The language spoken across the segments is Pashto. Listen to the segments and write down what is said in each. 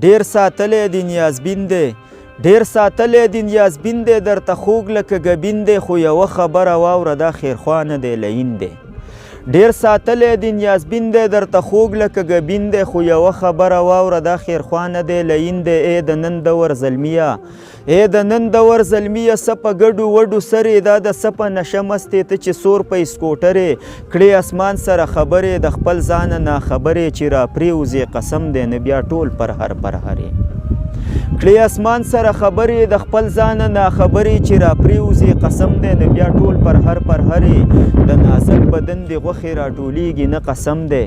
ډیر ساتلی دی نیازبین دی ډیر ساتلی دی نیازبین دی درته خوږ لکه ګبین دی خو یوه خبره واوره دا خیرخوا نه دی لین دی ډیر ساتلی دی نیازبین دی درته خوږ لکه ګبین دی خو یوه خبره واوره دا خیرخوا نه دی لین دی ای د نن دور زلمیه ای د نن دور زلمیه څه په ګډو وډو سرې دا د څه په نشه مستې ته چې سور په اسکوټرې کړې اسمان سره خبرې د خپل ځانه ناخبرې چې را پرېوځې قسم دی نه بیا ټول پرهر پرهرې کړې اسمان سره خبرې د خپل ځانه ناخبرې چې را پرېوځې قسم دی نه بیا ټول پرهر پرهرې د نازک بدن د غوښې راټولیږي نه قسم دی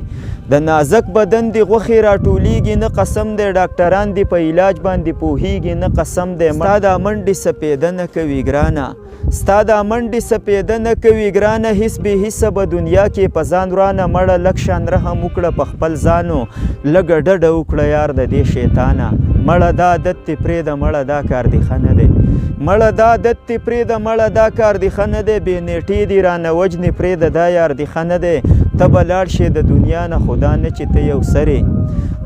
د نازک بدن د غوښې راټولیږي نه قسم دی ډاکټران دې په علاج باندې پوهیږي نه قسم دی ستا دا منډې سپېده نه کوي ګرانه ستا دا منډې سپېده نه کوي ګرانه هیڅ بې حسه به دنیا کې په ځان ورانه مړه لږ شان رحم وکړه په خپل ځانو لږه ډډه وکړه یار د دې شیطانه مړه دا عادت دې پرېږده مړه دا کار دې ښه نه دی مړه دا عادت دې پرېږده مړه دا کار دې ښه نه دی بې نیټې دې رانه وجنې پرېږده دا یار دې ښه نه دی ته به لاړ شې د دنیا نه خدا نه چې ته یو سرې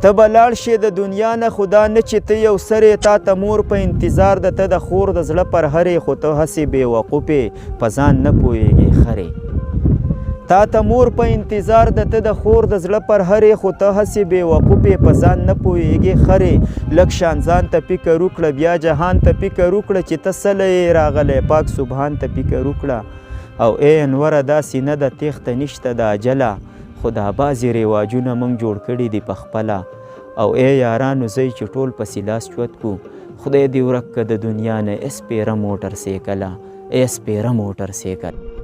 ته به لاړ شې د دنیا نه خدا نه چې ته یو سرې تا ته مور په انتظار ده ته د خور د زړه پر هرې خو ته هسې بېوقوفې په ځان نه پوهېږې خرې تا ته مور په انتظار ده ته د خور د زړه پر هرې خو ته هسې بېوقوفې په ځان نه پوهېږې خرې لږ شان ځان ته فکر وکړه بیا جهان ته فکر وکړه چې ته څله یې راغلی پاک سبحان ته فکر وکړه او ای انوره داسې نه ده تېښته نشته د اجله خو دا بعضې رواجونه موږ جوړ کړي دي په خپله او ای یارانو ځئ چې ټول پسې لاس چوت کړو خدای دې ورک که د دنیا نه سپېره موټر سیکله ای سپېره موټر سیکل